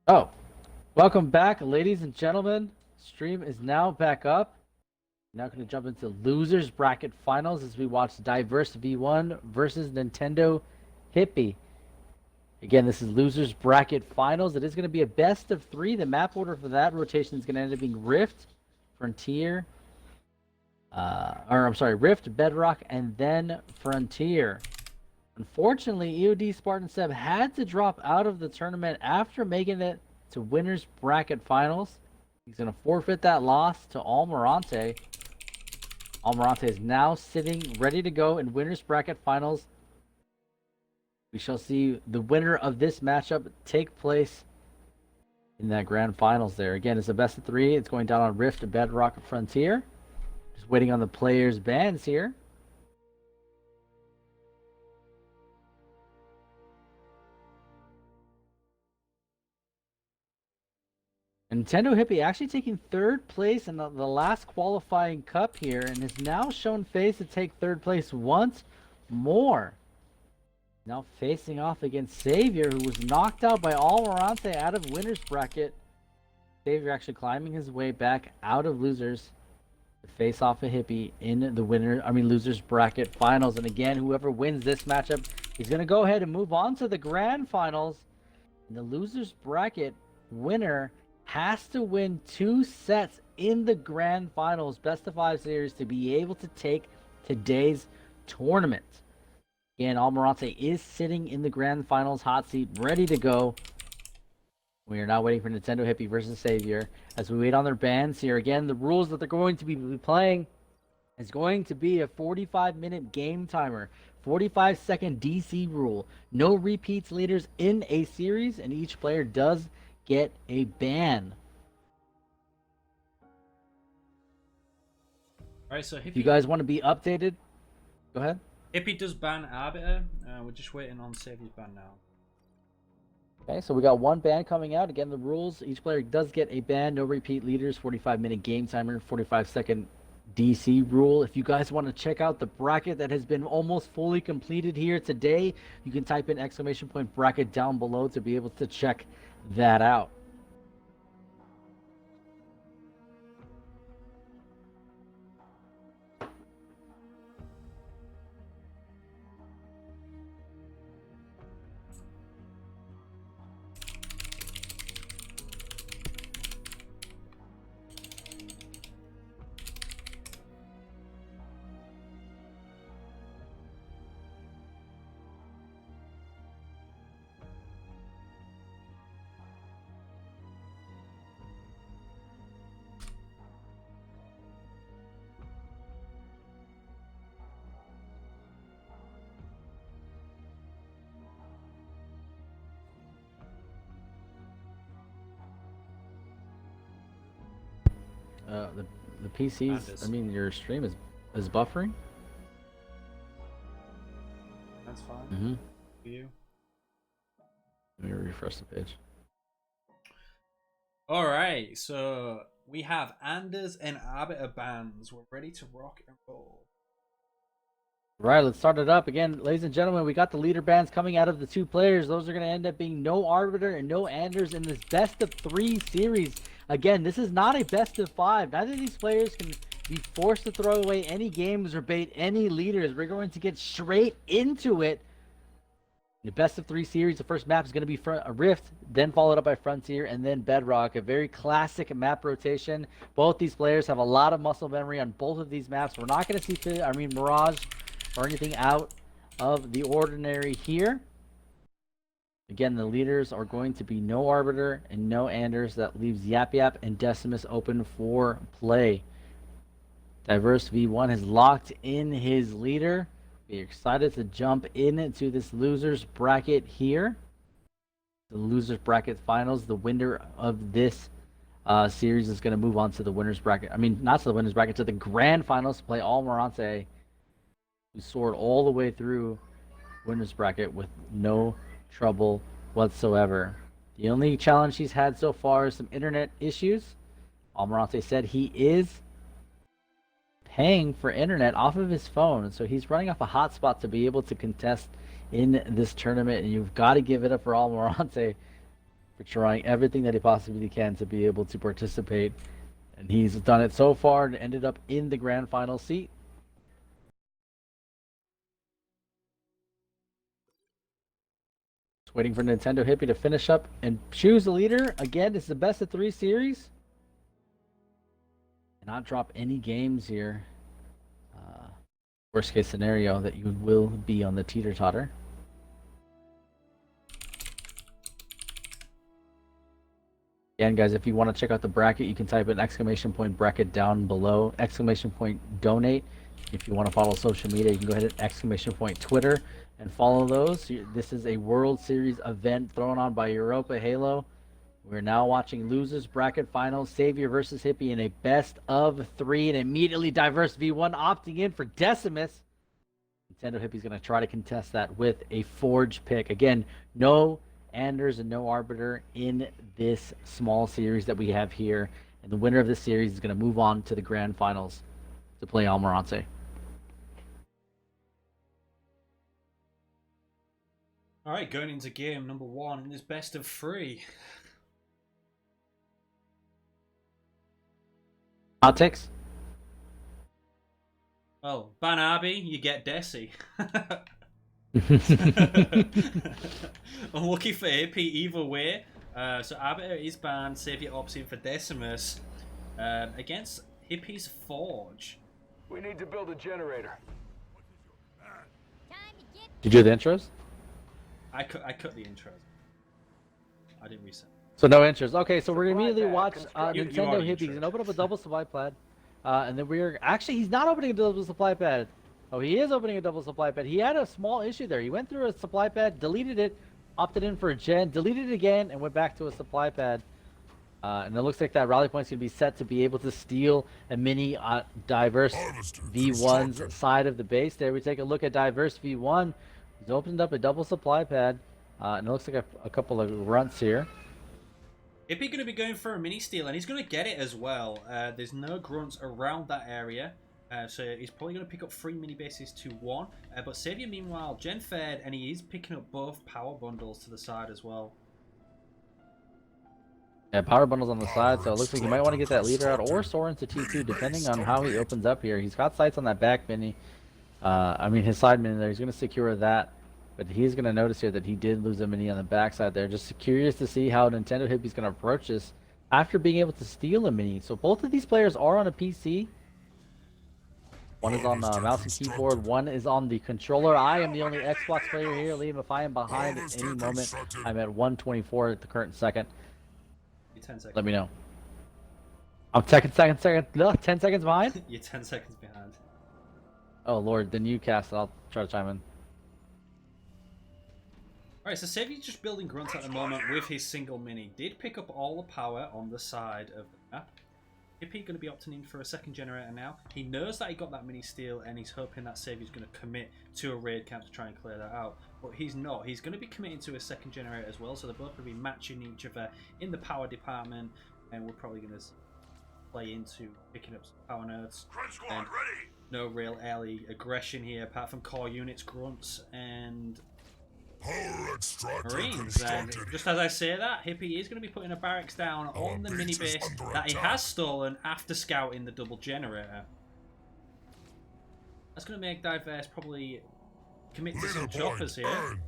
Oh, welcome back, ladies and gentlemen. Stream is now back up. Now going to jump into losers bracket finals as we watch Diverse V1 versus Nintendo Hippie. Again, this is losers bracket finals. It is going to be a best of three. The map order for that rotation is going to end up being Rift, Frontier, Rift, Bedrock, and then Frontier. Unfortunately, EOD Spartan Seb had to drop out of the tournament after making it to winners bracket finals. He's going to forfeit that loss to Almirante. Almirante is now sitting ready to go in winners bracket finals. We shall see the winner of this matchup take place in that grand finals there. Again, it's a best of three. It's going down on Rift, Bedrock, Frontier. Just waiting on the players' bans here. NintendoHippy actually taking third place in the last qualifying cup here and has now shown face to take third place once more. Now facing off against Savior, who was knocked out by Almirante out of winners bracket. Savior actually climbing his way back out of losers to face off a Hippie in the losers bracket finals. And again, whoever wins this matchup is going to go ahead and move on to the grand finals. And the losers bracket winner has to win 2 sets in the grand finals best of 5 series to be able to take today's tournament. Again, Almirante is sitting in the grand finals hot seat, ready to go. We are now waiting for NintendoHippy versus Savior as we wait on their bans here. Again, the rules that they're going to be playing is going to be a 45-minute game timer, 45-second DC rule, no repeats leaders in a series, and each player does get a ban. Alright, so Hippie, If you guys want to be updated, go ahead. Hippie does ban Arbiter. We're just waiting on Savior's ban now. Okay, so we got one ban coming out. Again, the rules, each player does get a ban, no repeat leaders, 45-minute game timer, 45-second DC rule. If you guys want to check out the bracket that has been almost fully completed here today, you can type in !bracket down below to be able to check that out. The PCs, your stream is buffering. That's fine. Mm-hmm. For you. Let me refresh the page. Alright, so we have Anders and Arbiter bans. We're ready to rock and roll. Right, let's start it up again, ladies and gentlemen. We got the leader bands coming out of the 2 players. Those are going to end up being no Arbiter and no Anders in this best of 3 series. Again, this is not a best of 5. Neither of these players can be forced to throw away any games or bait any leaders. We're going to get straight into it. The best of 3 series, the first map is going to be Rift, then followed up by Frontier, and then Bedrock. A very classic map rotation. Both these players have a lot of muscle memory on both of these maps. We're not going to see, Mirage or anything out of the ordinary here. Again, the leaders are going to be no Arbiter and no Anders. That leaves Yap Yap and Decimus open for play. Diverse V1 has locked in his leader. We're excited to jump into this losers bracket here. The losers bracket finals. The winner of this series is going to move on to the winners bracket. Not to the winners bracket, to the grand finals to play Almirante, who soared all the way through winners bracket with no trouble whatsoever. The only challenge he's had so far is some internet issues. Almirante said he is paying for internet off of his phone, so he's running off a hotspot to be able to contest in this tournament, and you've got to give it up for Almirante. for trying everything that he possibly can to be able to participate. And he's done it so far and ended up in the grand final seat. Just waiting for NintendoHippy to finish up and choose the leader. Again, it's the best of 3 series. And not drop any games here. Worst case scenario that you will be on the teeter-totter. Again, guys, if you want to check out the bracket, you can type in ! bracket down below, ! donate. If you want to follow social media, you can go ahead and ! Twitter and follow those. This is a World Series event thrown on by Europa Halo. We're now watching losers bracket finals, Savior versus Hippie in a best of 3, and immediately diverse V1 opting in for Decimus. NintendoHippy's going to try to contest that with a Forge pick. Again, no Anders and no Arbiter in this small series that we have here. And the winner of this series is going to move on to the grand finals to play Almirante. All right, going into game number 1 in this best of 3. Hot takes? Well, ban Abi, you get Desi. Unlucky for AP either way. So Arbiter is banned, Savior opts in for Decimus against Hippie's Forge. We need to build a generator. Did you do the intros? I cut the intro. I didn't reset. So no intros. Okay, so we're going to Supply immediately pad watch constructed. You are NintendoHippy. He's going to open up a double supply pad. And then we're... Actually, he's not opening a double supply pad. Oh, he is opening a double supply pad. He had a small issue there. He went through a supply pad, deleted it, opted in for a gen, deleted it again, and went back to a supply pad. And it looks like that rally point's going to be set to be able to steal a mini diverse V1's side of the base. There we take a look at diverse V1. He's opened up a double supply pad. And it looks like a couple of runts here. Hippie going to be going for a mini steal, and he's going to get it as well. There's no grunts around that area. So he's probably going to pick up 3 mini bases to 1. But Savior, meanwhile, gen fed, and he is picking up both power bundles to the side as well. Yeah, power bundles on the side, so it looks like you might want to get that leader out or soar into T2, depending on how he opens up here. He's got sights on that back mini. I mean, his side mini there. He's going to secure that. But he's going to notice here that he did lose a mini on the backside there. Just curious to see how NintendoHippy's going to approach this after being able to steal a mini. So both of these players are on a PC. One is on mouse and keyboard. One is on the controller. I am the only Xbox player here. Liam, if I am behind at any moment, I'm at 124 at the current second. 10 seconds. Let me know. I'm 10 seconds behind? You're 10 seconds behind. Oh, Lord. Then you cast it. I'll try to chime in. Alright, so Saviour's just building grunts at the moment with his single mini. Did pick up all the power on the side of the map. Hippie going to be opting in for a second generator now. He knows that he got that mini steal, and he's hoping that Saviour's going to commit to a raid camp to try and clear that out. But he's not. He's going to be committing to a second generator as well, so they're both going to be matching each other in the power department, and we're probably going to play into picking up some power nerds. And no real early aggression here, apart from core units, grunts, and Marines. And just as I say that, Hippie is going to be putting a barracks down on the mini base that he has stolen after scouting the double generator. That's going to make Diverse probably commit to some choppers here.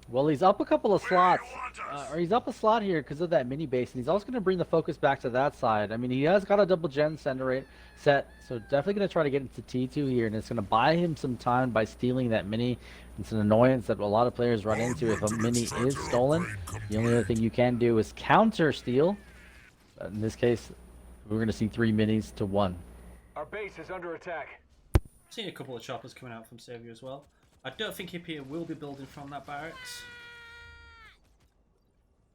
Well, he's up a couple of slots, or he's up a slot here because of that mini base, and he's also going to bring the focus back to that side. I mean, he has got a double gen set, so definitely going to try to get into T2 here, and it's going to buy him some time by stealing that mini. It's an annoyance that a lot of players run into if a mini is stolen. The only other thing you can do is counter steal. In this case, we're going to see 3 minis to 1. Our base is under attack. Seeing a couple of choppers coming out from Savior as well. I don't think Hippie will be building from that barracks.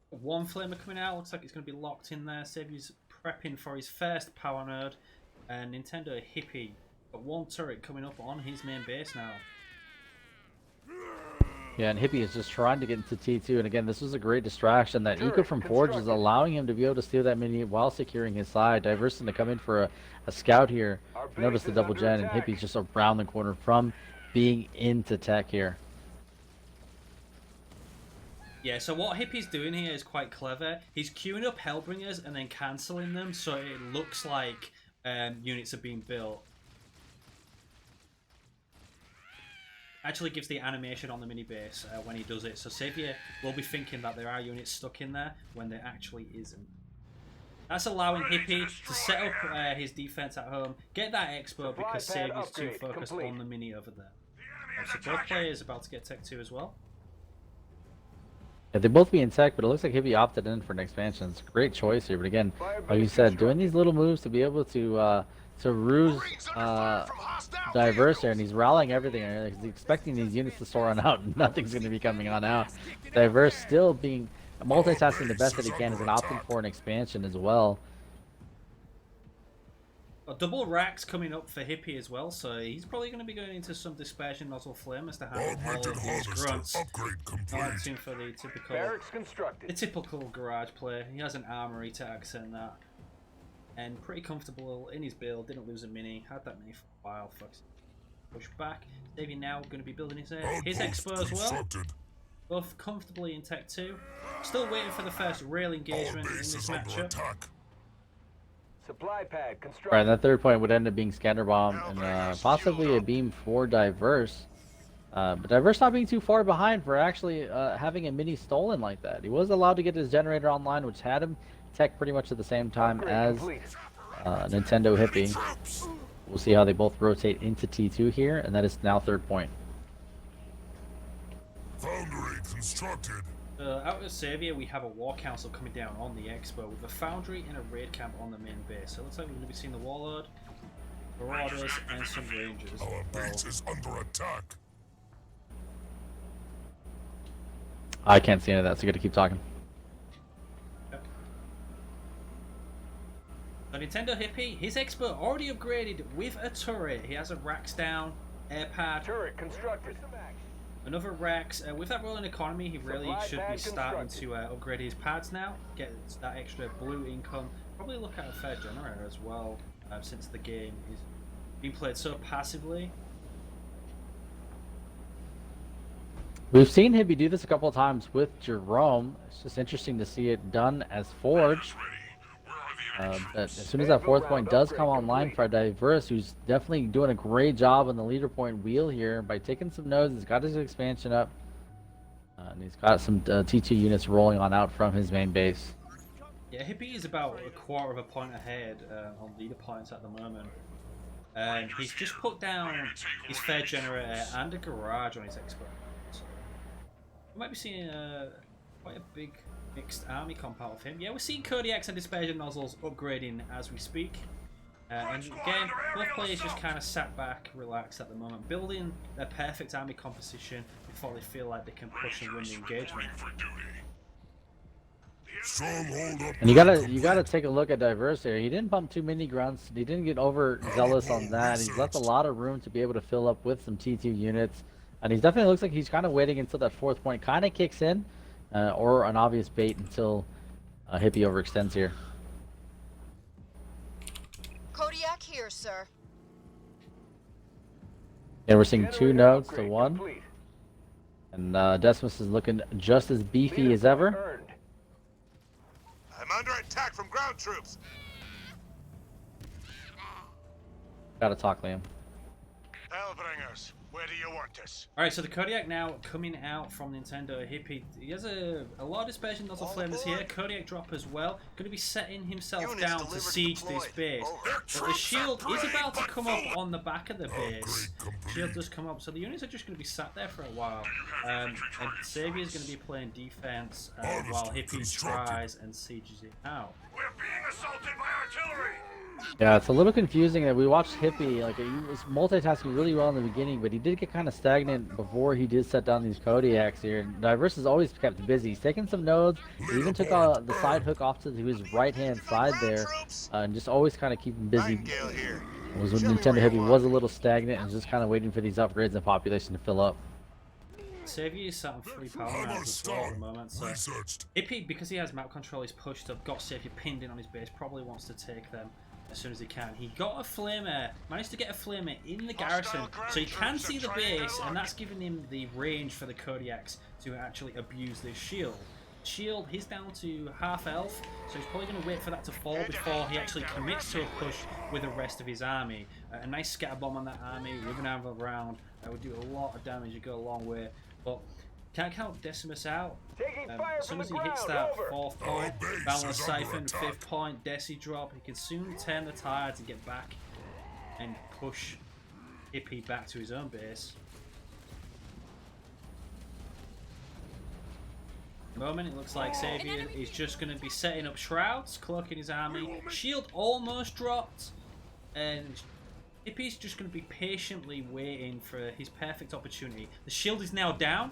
One flamer coming out, looks like it's going to be locked in there. Saviour's prepping for his first power node. And NintendoHippy got one turret coming up on his main base now. Yeah, and Hippie is just trying to get into T2, and again, this was a great distraction. That eco from Forge is allowing him to be able to steal that mini while securing his side. Diversing to come in for a scout here. Notice the double gen, and Hippie's just around the corner from being into tech here. Yeah, so what Hippie's doing here is quite clever. He's queuing up Hellbringers and then cancelling them, so it looks like units are being built. Actually gives the animation on the mini base when he does it, so Savior will be thinking that there are units stuck in there when there actually isn't. That's allowing Hippie to set up his defense at home, get that expo because Saviour's too focused on the mini over there. So both players about to get Tech 2 as well. Yeah, they both be in tech, but it looks like Hippie opted in for an expansion. It's a great choice here, but again, like you said, doing these little moves to be able to ruse Diverse here, and he's rallying everything. He's expecting these units to soar on out. Nothing's going to be coming on out. Diverse still being multitasking the best that he can, is an opting for an expansion as well. Double racks coming up for Hippie as well, so he's probably going to be going into some dispersion nozzle flame as to handle all of these grunts. Not opting for the typical garage player. He has an armory to accent that, and pretty comfortable in his build. Didn't lose a mini. Had that mini for a while. Push back. Davey now going to be building his expo as well. Both comfortably in Tech 2. Still waiting for the first real engagement in this matchup. Supply pad constructed. Right, that third point would end up being Scatter Bomb and possibly a beam for Diverse. But Diverse not being too far behind for actually having a mini stolen like that. He was allowed to get his generator online, which had him tech pretty much at the same time as NintendoHippy. We'll see how they both rotate into T2 here, and that is now third point. Foundry constructed. Out of Savior, we have a War Council coming down on the Expo with a Foundry and a Raid Camp on the main base. So it looks like we're going to be seeing the Warlord, Marauders, and some Rangers. Our base is under attack. I can't see any of that, so you got to keep talking. Yep. So NintendoHippy, his Expo already upgraded with a turret. He has a racks down, air pad. Turret constructed. Another Rex. With that rolling economy, he really should be starting to upgrade his pads now, get that extra blue income. Probably look at a fair generator as well, since the game is being played so passively. We've seen Hippie do this a couple of times with Jerome. It's just interesting to see it done as Forge. But as soon as that fourth point does come online for Diverse, who's definitely doing a great job on the leader point wheel here by taking some nodes, he's got his expansion up, and he's got some T2 units rolling on out from his main base. Yeah, Hippie is about a quarter of a point ahead on leader points at the moment. And he's just put down his fair generator and a garage on his expert. So we might be seeing quite a big mixed army comp out of him. Yeah, we're seeing Kodiaks and Dispersion Nozzles upgrading as we speak. And again, both players just kind of sat back, relaxed at the moment, building their perfect army composition before they feel like they can push and win the engagement. And you gotta take a look at Diverse here. He didn't pump too many grunts. He didn't get over zealous on that. He's left a lot of room to be able to fill up with some T2 units. And he definitely looks like he's kind of waiting until that fourth point kind of kicks in. Or an obvious bait until Hippie overextends here. Kodiak here, sir. And we're seeing two nodes to one. And Decimus is looking just as beefy as ever. I'm under attack from ground troops. Gotta talk, Liam. Hellbringers, where do you want us? Alright, so the Kodiak now coming out from NintendoHippy. He has a lot of Dispersion Nozzle Flamers here. Kodiak drop as well. Going to be setting himself down to siege this base. But the shield is about to come up on the back of the base. Shield does come up, so the units are just going to be sat there for a while. And Savior is going to be playing defense while Hippie tries and sieges it out. We're being assaulted by artillery. Yeah, it's a little confusing that we watched Hippie, like he was multitasking really well in the beginning, but he did get kind of stagnant before he did set down these Kodiaks here. And Diverse is always kept busy. He's taking some nodes. He even took the side hook off to his right-hand side there, and just always kind of keeping busy. Was when NintendoHippy was a little stagnant and just kind of waiting for these upgrades and population to fill up. Savior is sat on 3 power rounds as well at the moment, so Hippie, because he has map control, he's pushed up, got Savior pinned in on his base, probably wants to take them. as soon as he can. He got a flamer, managed to get a flamer in the garrison, so he can see the base, and that's giving him the range for the Kodiaks to actually abuse this shield. Shield, he's down to half health, so he's probably going to wait for that to fall before he actually commits to a push with the rest of his army. A nice scatter bomb on that army with an anvil round would do a lot of damage, it'd go a long way, but can't count Decimus out. As soon as he hits that 4th point, Boundless Siphon, 5th point, Desi drop, he can soon turn the tides and get back and push Hippy back to his own base. At the moment, it looks like Xavier is just going to be setting up shrouds, cloaking his army. Shield almost dropped, and Hippy's just going to be patiently waiting for his perfect opportunity. The shield is now down.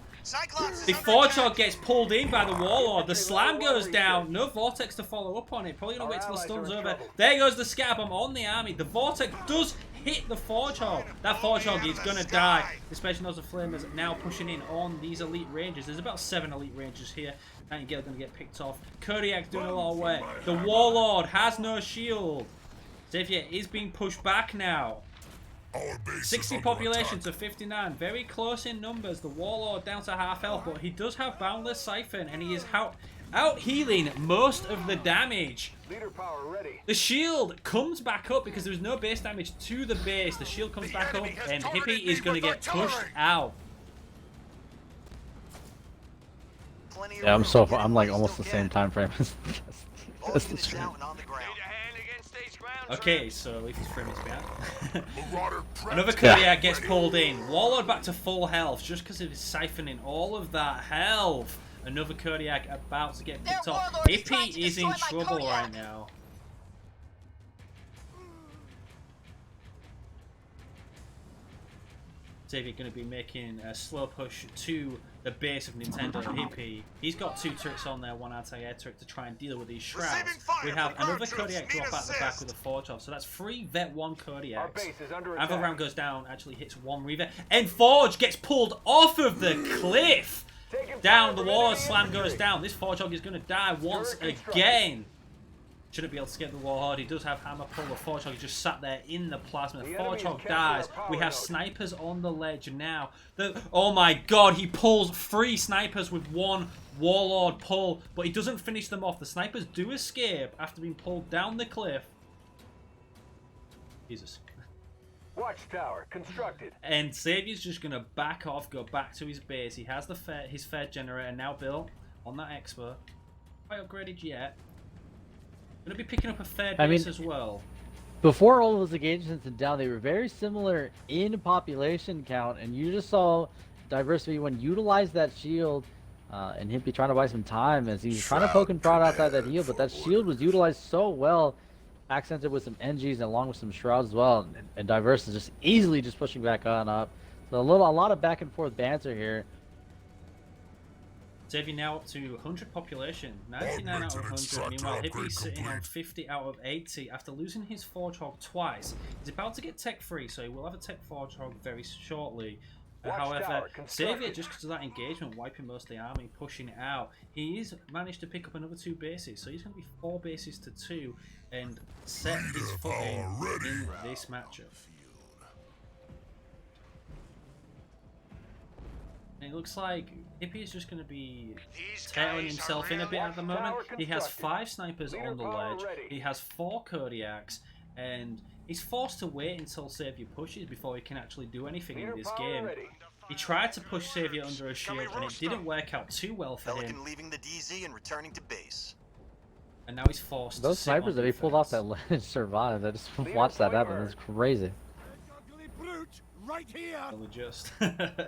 The Forge gets pulled in by the Warlord. The slam goes down. No Vortex to follow up on it. Probably going to wait till the stun's over. There goes the scatter bomb on the army. The Vortex does hit the Forge Hog. That Forge Hog is going to die. Especially those Flamers now pushing in on these elite rangers. There's about 7 elite rangers here. Nightingale going to get picked off. Kodiak's doing a lot of work. The Warlord has no shield. Xavier is being pushed back now. 60 population to 59, very close in numbers. The Warlord down to half health, but he does have Boundless Siphon, and he is out healing most of the damage. Leader power ready. The shield comes back up because there's no base damage to the base. The shield comes back up, and Hippy is going to get pushed out. Yeah, I'm like almost the same time frame as the stream. Okay, so at least his frame is behind. Another Kodiak gets pulled in. Warlord back to full health just because of his siphoning all of that health. Another Kodiak about to get picked off. Hippy is in trouble right now. Xavier going to be making a slow push to the base of NintendoHippy. He's got 2 turrets on there, 1 anti-air turret to try and deal with these shrouds. We have another Kodiak drop out the back with a Forge off, so that's 3 Vet 1 Kodiaks. Anvil round goes down, actually hits 1 Revet, and Forge gets pulled off of the cliff! Down, the Warlord slam goes down. This Forge Hog is going to die once again. Shouldn't be able to skip the Warlord. He does have hammer pull. The Forge Hog just sat there in the plasma. The Forge Hog dies. We have snipers on the ledge now. Oh my god, he pulls 3 snipers with 1 Warlord pull, but he doesn't finish them off. The snipers do escape after being pulled down the cliff. Jesus. Watchtower constructed. And Xavier's just going to back off, go back to his base. He has his Fed generator now built on that Expo. Quite upgraded yet. Going to be picking up a third base as well. Before all those engagements went down, they were very similar in population count, and you just saw Diversity when utilize that shield, and Hippy trying to buy some time as he was trying to poke and prod outside that heal, but that shield was utilized so well, accented with some NGs and along with some shrouds as well, and Diverse is just easily just pushing back on up. So a lot of back and forth banter here. Xavier now up to 100 population, 99 out of 100. Meanwhile, Hippy's sitting on 50 out of 80 after losing his Forge Hog twice. He's about to get tech free, so he will have a tech Forge Hog very shortly. However, Xavier, just because of that engagement, wiping most of the army, pushing it out, he's managed to pick up another 2 bases. So he's going to be 4 bases to 2 and set his footing in this matchup. And it looks like Hippy is just going to be tailing himself in a bit at the moment. He has 5 snipers on the ledge. He has 4 Kodiaks. And he's forced to wait until Xavier pushes before he can actually do anything in this game. He tried to push Xavier under a shield and it didn't work out too well for him. Leaving the DZ and returning to base. And now he's forced Those to snipers that he pulled off that ledge survived. I just watched that happen. It's crazy. Right here. Just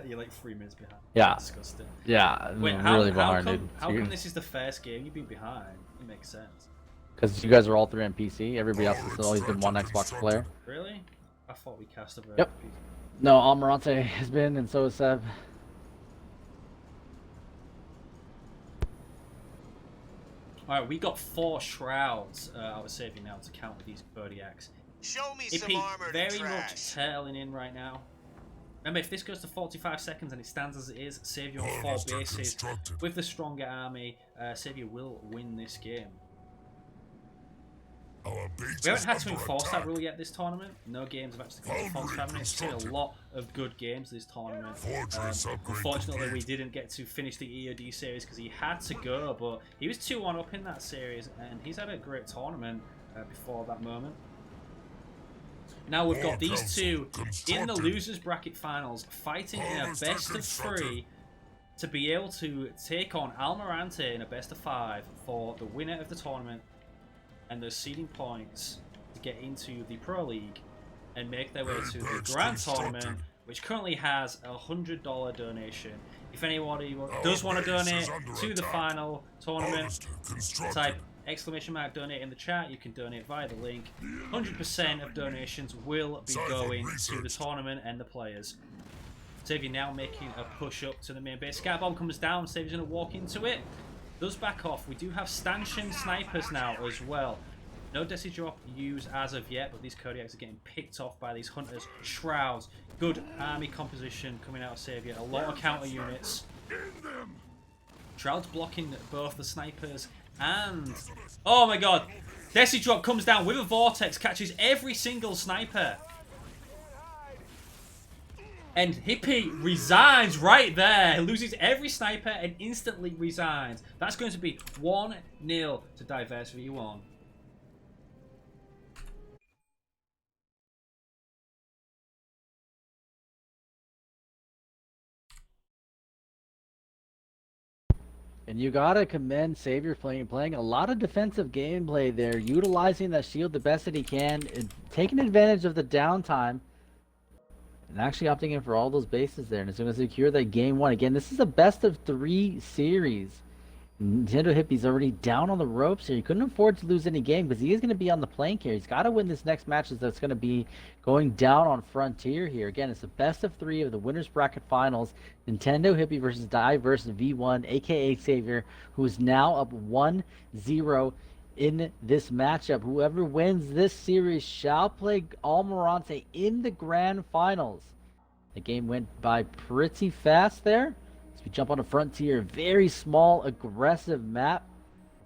you're like 3 minutes behind. Yeah. Disgusting. Yeah. Wait, really how behind, come, dude. how come this is the first game you've been behind? It makes sense. Because you guys are all 3 on PC. Everybody else has always been 1 Xbox player. Really? I thought we cast over. Yep. No, Almirante has been, and so is Seb. Alright, we got 4 shrouds out of Xavier now to count with these Kodiaks. Show me Hippy some armor very to much trash. tailing in right now. Remember, if this goes to 45 seconds and it stands as it is, Xavier on 4 bases. With the stronger army, Xavier will win this game. We haven't had to enforce that rule yet this tournament. No games have actually come to Fox Family. It's been a lot of good games this tournament. Unfortunately, we didn't get to finish the EOD series because he had to go, but he was 2-1 up in that series, and he's had a great tournament before that moment. Now we've got these two in the losers bracket finals fighting in a best of 3 to be able to take on Almirante in a best of 5 for the winner of the tournament and the seeding points to get into the Pro League and make their way to the Grand Tournament, which currently has a $100 donation. If anybody does want to donate to the final tournament, type !donate in the chat. You can donate via the link. 100% of donations will be going to the tournament and the players. Xavier now making a push up to the main base. Scat bomb comes down. Xavier's going to walk into it. Does back off. We do have stanchion snipers now as well. No Desi drop used as of yet, but these Kodiaks are getting picked off by these hunters. Shrouds. Good army composition coming out of Xavier. A lot of counter units. Shrouds blocking both the snipers and... oh my god! Desi drop comes down with a vortex, catches every single sniper. And Hippy resigns right there. Loses every sniper and instantly resigns. That's going to be 1-0 to Diverse V1. And you gotta commend Savior playing a lot of defensive gameplay there, utilizing that shield the best that he can, and taking advantage of the downtime, and actually opting in for all those bases there, and it's going to secure that game 1. Again, this is a best of 3 series. NintendoHippy's already down on the ropes here. He couldn't afford to lose any game because he is going to be on the playing here. He's got to win this next match that's going to be going down on Frontier here. Again, it's the best of 3 of the winners bracket finals. NintendoHippy versus Diverse V1, aka Savior, who is now up 1-0 in this matchup. Whoever wins this series shall play Almirante in the grand finals. The game went by pretty fast there. We jump on a Frontier, very small, aggressive map.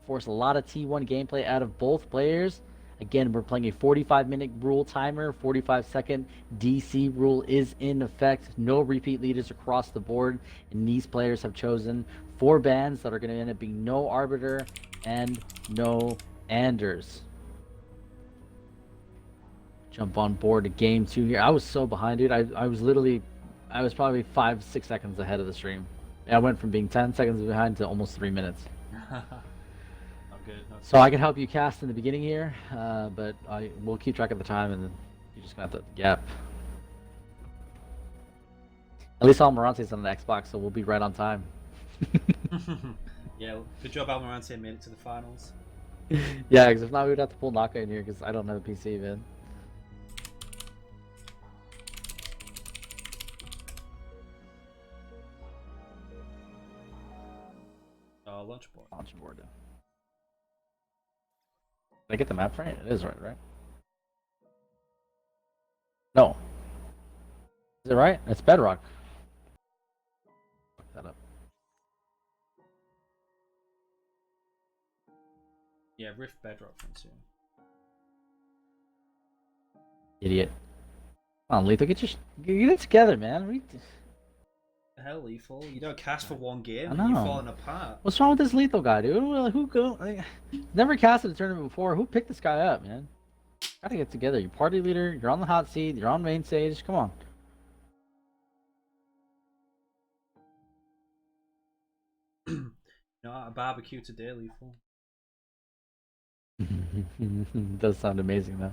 Force a lot of T1 gameplay out of both players. Again, we're playing a 45-minute rule timer. 45-second DC rule is in effect. No repeat leaders across the board. And these players have chosen 4 bans that are going to end up being no Arbiter and no Anders. Jump on board to game 2 here. I was so behind, dude. I was probably 5-6 seconds ahead of the stream. I went from being 10 seconds behind to almost 3 minutes. Not good. So I can help you cast in the beginning here, but we'll keep track of the time, and then you're just gonna have to gap. At least Almirante's on the Xbox, so we'll be right on time. Yeah, good job Almirante made it to the finals. Yeah, because if not, we would have to pull Naka in here because I don't know the PC, man. Launch board. Launch board. Did I get the map right? It is right? No. Is it right? It's Bedrock. Fuck that up. Yeah, Rift Bedrock Frontier. Idiot. Come on, Lethal, get it together, man. The hell, Lethal? You don't cast for 1 game. I know. You're falling apart. What's wrong with this Lethal guy, dude? Never casted a tournament before. Who picked this guy up, man? Gotta get together. You're party leader. You're on the hot seat. You're on main stage. Come on. Not a barbecue today, Lethal. Does sound amazing, though.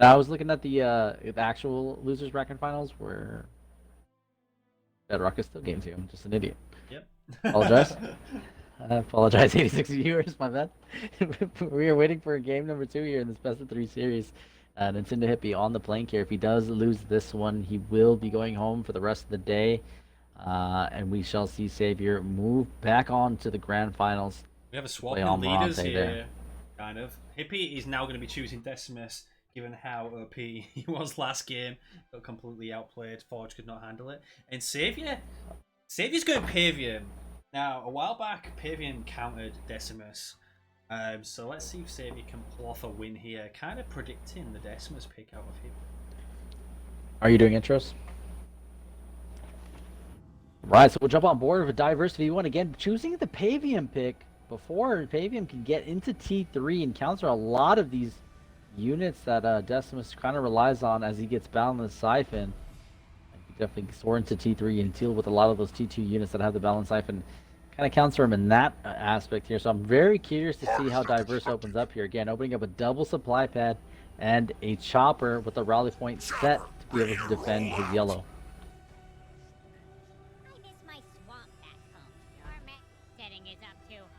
I was looking at the actual losers bracket finals where Bedrock is still game 2. I'm just an idiot. Yep. Apologize. I apologize, 86 viewers, my bad. We are waiting for game number 2 here in this best of 3 series. NintendoHippy on the plank here. If he does lose this one, he will be going home for the rest of the day. And we shall see Savior move back on to the grand finals. We have a swap in leaders here, kind of. Hippy is now going to be choosing Decimus, given how OP he was last game. Got completely outplayed. Forge could not handle it. And Savior's going Pavian. Now, a while back, Pavian countered Decimus So let's see if Xavier can pull off a win here. Kind of predicting the Decimus pick out of him. Are you doing intros? Right, so we'll jump on board with a diverse V1 again, choosing the Pavium pick before Pavium can get into T3 and counter a lot of these units that Decimus kind of relies on as he gets balanced siphon. He definitely soar into T3 and deal with a lot of those T2 units that have the balanced siphon. Kind of counter him in that aspect here. So I'm very curious to see how diverse opens up here. Again, opening up a double supply pad and a chopper with a rally point set to be able to defend his yellow.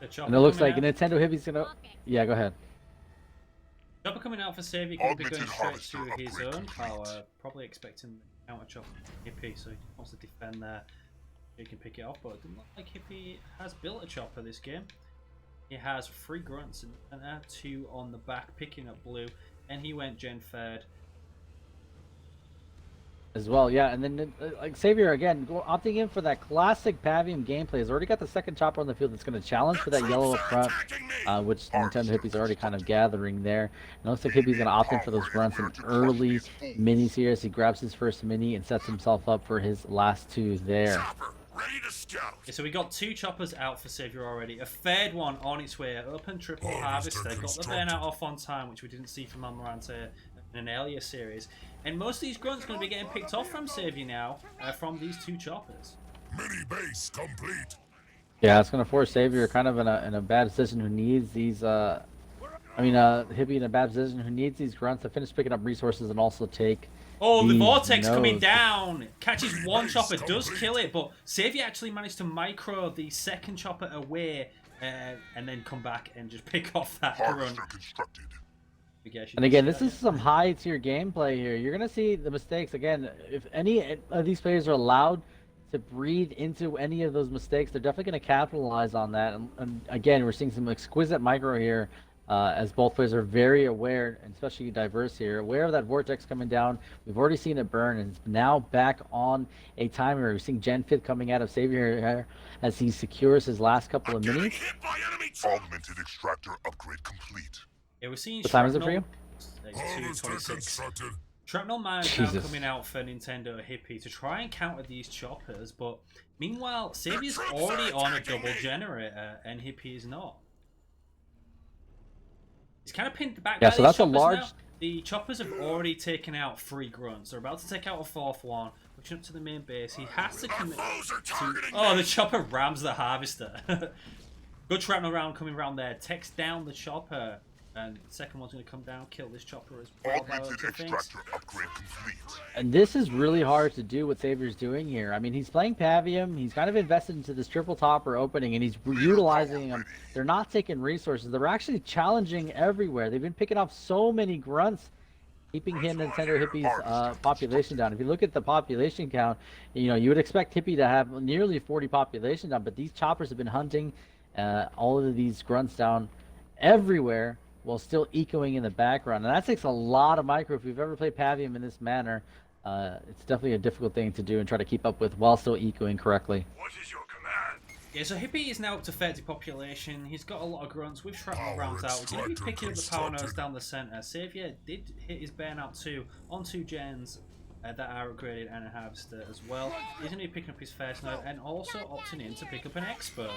And it looks like NintendoHippy's gonna. Yeah, go ahead. Chopper coming out for Xavier, going to be going straight to his own power. Probably expecting the counter chop Hippy, so he wants to defend there. He can pick it off, but it doesn't look like Hippy has built a chopper this game. He has 3 grunts and 2 on the back, picking up blue, and he went gen third. As well, yeah, and then like Xavier again, opting in for that classic Pavium gameplay. He's already got the second chopper on the field that's going to challenge for that yellow up front, which NintendoHippy's already kind of gathering there. And it looks like Hippy's going to opt in for those grunts and early minis here as he grabs his first mini and sets himself up for his last 2 there. Okay, so we got 2 choppers out for Xavier already. A third one on its way. Open triple harvester. Got the burnout off on time, which we didn't see from Amarante in an earlier series. And most of these grunts are going to be getting picked off from Xavier now from these 2 choppers. Mini base complete. Yeah, it's going to force Xavier kind of in a bad position who needs these. Hippy in a bad position who needs these grunts to finish picking up resources and also take. Oh, the Vortex coming down. Catches 1 chopper, does kill it, but Xavier actually managed to micro the second chopper away and then come back and just pick off that grunt. And again, this is some high tier gameplay here. You're going to see the mistakes. Again, if any of these players are allowed to breathe into any of those mistakes, they're definitely going to capitalize on that. And again, we're seeing some exquisite micro here as both players are very aware, and especially diverse here, aware of that Vortex coming down. We've already seen it burn, and it's now back on a timer. We're seeing Gen 5 coming out of Xavier here as he secures his last couple of minis. Augmented extractor upgrade complete. Yeah, we're seeing what time is it for you? 2:26. Shrapnel Mine's now coming out for NintendoHippy to try and counter these choppers, but meanwhile, Xavier's already on a double generator and Hippy is not. He's kind of pinned back by so these that's a choppers large. now. The choppers have already taken out 3 grunts. They're about to take out a 4th one, pushing up to the main base. He has to commit to... Oh, the chopper rams the harvester. Good shrapnel round coming around there. Takes down the chopper. And the second one's going to come down, kill this chopper as well. And this is really hard to do what Xavier's doing here. I mean, he's playing Pavium. He's kind of invested into this triple topper opening, and he's utilizing them. They're not taking resources. They're actually challenging everywhere. They've been picking off so many grunts, keeping him and NintendoHippy's population down. If you look at the population count, you would expect Hippy to have nearly 40 population down, but these choppers have been hunting all of these grunts down everywhere, while still echoing in the background. And that takes a lot of micro. If you've ever played Pavium in this manner, it's definitely a difficult thing to do and try to keep up with while still echoing correctly. What is your command? Yeah, so Hippy is now up to 30 population. He's got a lot of grunts with shrapnel rounds out. He's going to be picking up the power nodes down the center. Xavier did hit his burnout 2 on 2 gens that are upgraded and a harvester as well. He's going to be picking up his first node and also opting in to pick up an expert.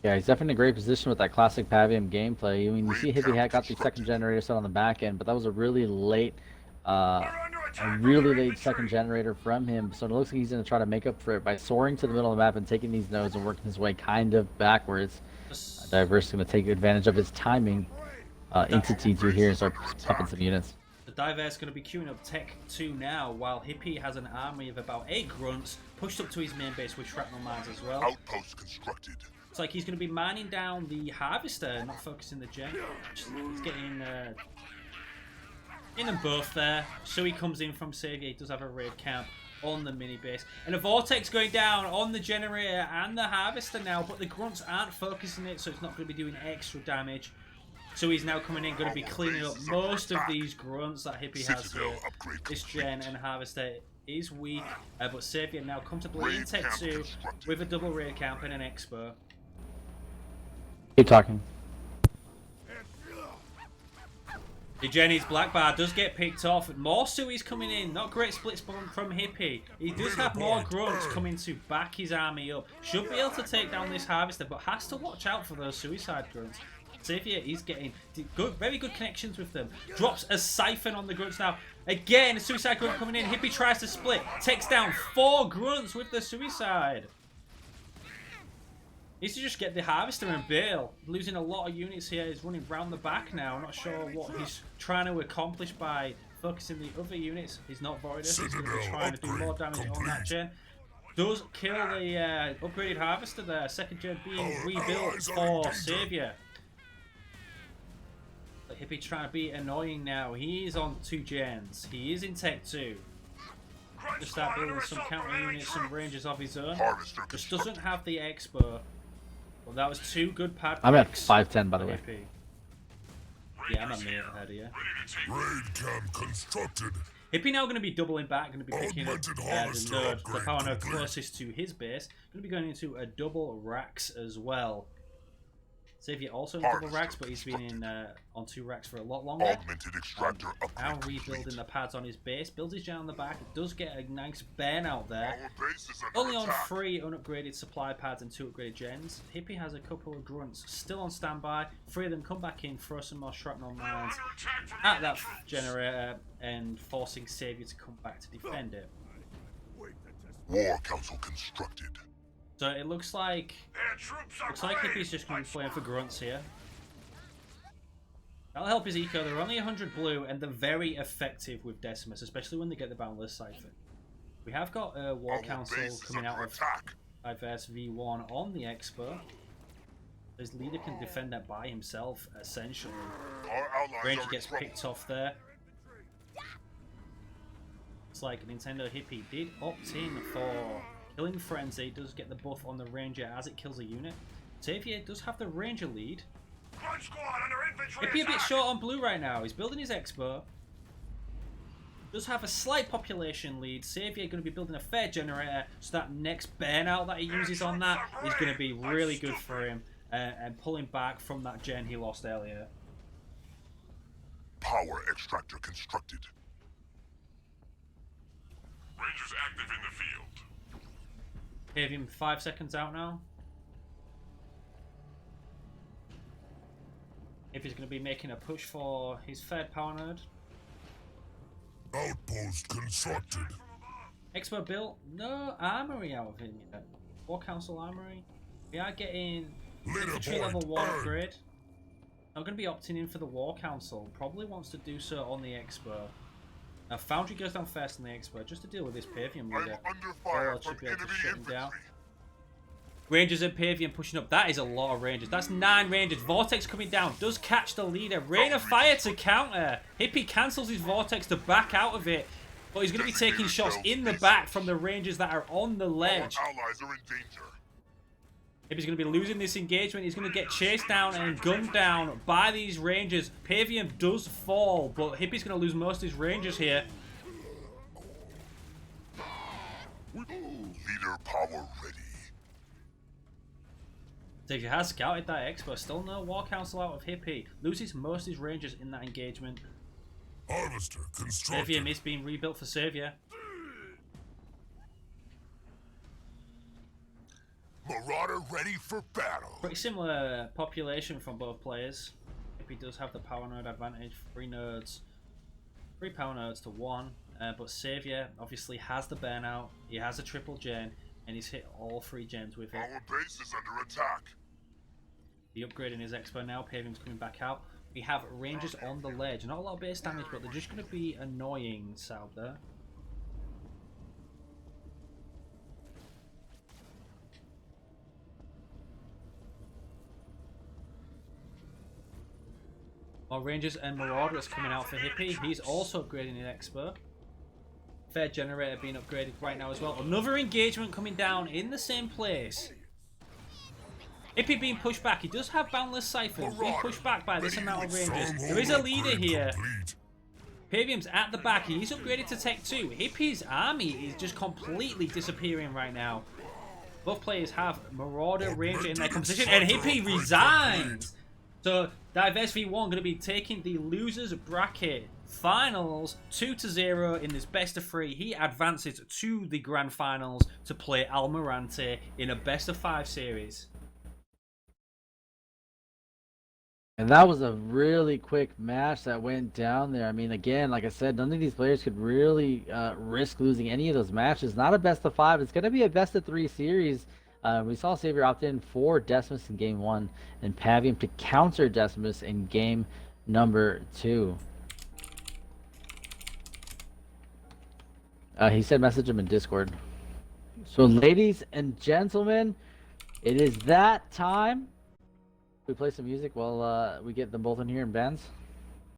Yeah, he's definitely in a great position with that classic Pavium gameplay. I mean, you see Hippy had got the second generator set on the back end, but that was a really late second generator from him. So it looks like he's going to try to make up for it by soaring to the middle of the map and taking these nodes and working his way kind of backwards. Diverse going to take advantage of his timing into T2 here and start pumping some units. The Diverse going to be queuing up Tech 2 now, while Hippy has an army of about 8 grunts pushed up to his main base with shrapnel mines as well. Outpost constructed. It's like he's going to be mining down the harvester, not focusing the gen. He's getting in them both there. So he comes in from Xavier. He does have a raid camp on the mini base. And a Vortex going down on the generator and the harvester now, but the grunts aren't focusing it, so it's not going to be doing extra damage. So he's now coming in, going to be cleaning up most of these grunts that Hippy has here. This gen and harvester is weak, but Xavier now comfortably in Tech 2 with a double raid camp and an expo. Keep talking. The Jenny's black bar does get picked off. More Sui's coming in. Not great splits from Hippie. He does have more grunts coming to back his army up. Should be able to take down this harvester, but has to watch out for those suicide grunts. Xavier is getting good, very good connections with them. Drops a siphon on the grunts now. Again, a suicide grunt coming in. Hippie tries to split. Takes down 4 grunts with the suicide. Needs to just get the harvester and bail. Losing a lot of units here. He's running round the back now. Not sure what he's trying to accomplish by focusing the other units. He's not Voidus. He's going to be trying to do more damage on that gen. Does kill the upgraded harvester there. Second gen being rebuilt for Xavier. But Hippie trying to be annoying now. He is on 2 gens. He is in Tech 2. Just start building some counter units, some ranges of his own. Just doesn't have the Expo. Well, that was 2 good pad I'm at picks. 510 by the way. Hippie. Yeah, I'm a minute ahead of you. Raid camp constructed. Hippie now going to be doubling back, going to be picking up the power node closest to his base. Going to be going into a double racks as well. Xavier also in double racks, but he's been in on 2 racks for a lot longer. Augmented extractor Now upgrade rebuilding complete. the pads on his base. Builds his gen on the back. Does get a nice burn out there. Our base is under Only on attack. 3 unupgraded supply pads and 2 upgraded gens. Hippie has a couple of grunts still on standby. 3 of them come back in, throw some more shrapnel mines at that generator and forcing Xavier to come back to defend it. War Council constructed. So it looks like Hippie's just going to be playing for grunts here. That'll help his eco. They're only 100 blue and they're very effective with Decimus, especially when they get the Boundless Siphon. We have got a War Our Council base is coming under out of attack. Diverse V1 on the Expo. His leader can defend that by himself, essentially. Our allies Ranger are in gets trouble. picked off there. It's like NintendoHippy did opt in for Killing Frenzy. Does get the buff on the Ranger as it kills a unit. Xavier does have the Ranger lead. Hippie a bit short on blue right now. He's building his Expo. Does have a slight population lead. Xavier going to be building a fair generator, so that next burnout that he uses on that is going to be really good for him and pulling back from that gen he lost earlier. Power extractor constructed. Rangers active in the field. Gave him 5 seconds out now. If he's going to be making a push for his third power node. Outpost constructed. Expo built. No armory out of him yet. War Council armory. We are getting infantry level 1 upgrade. I'm going to be opting in for the War Council. Probably wants to do so on the Expo. Now Foundry goes down first on the Expo just to deal with this Pavium I'm leader. under fire Warlord from should be able to enemy shut him infantry. down. Rangers and Pavium pushing up. That is a lot of Rangers. That's 9 Rangers. Vortex coming down. Does catch the leader. Rain of Fire to counter. Hippie cancels his Vortex to back out of it. But he's going to be taking shots in the back from the Rangers that are on the ledge. Our allies are in danger. Hippie's going to be losing this engagement. He's going to get chased down and gunned down by these Rangers. Pavium does fall, but Hippie's going to lose most of his Rangers here. Leader power ready. Xavier has scouted that Expo. Still no War Council out of Hippie. Loses most of his Rangers in that engagement. Harvester constructed. Pavium is being rebuilt for Xavier. Marauder ready for battle. Pretty similar population from both players. Hippie does have the power node advantage. 3 nodes. 3 power nodes to 1. But Xavier obviously has the burnout. He has a triple gen. And he's hit all 3 gens with it. Our base is under attack. The upgrade in his Expo now. Pavium's coming back out. We have Rangers on the ledge. Not a lot of base damage, but they're just going to be annoying Saub there. More Rangers and Marauders coming out for Hippie. He's also upgrading his Expo. Fair generator being upgraded right now as well. Another engagement coming down in the same place. Hippie being pushed back. He does have Boundless Siphon. Being pushed back by this amount of Rangers. There is a leader here. Pavium's at the back. He's upgraded to Tech 2. Hippie's army is just completely disappearing right now. Both players have Marauder, Ranger in their competition, and Hippy resigns. So Diverse V1 going to be taking the losers bracket finals 2-0 in this best of 3. He advances to the grand finals to play Almirante in a best of 5 series. And that was a really quick match that went down there. I mean, again, like I said, none of these players could really risk losing any of those matches. Not a best of 5. It's going to be a best of 3 series. We saw Xavier opt in for Decimus in game 1 and Pavium to counter Decimus in game number 2. He said message him in Discord. So, ladies and gentlemen, it is that time. We play some music while we get them both in here in bands.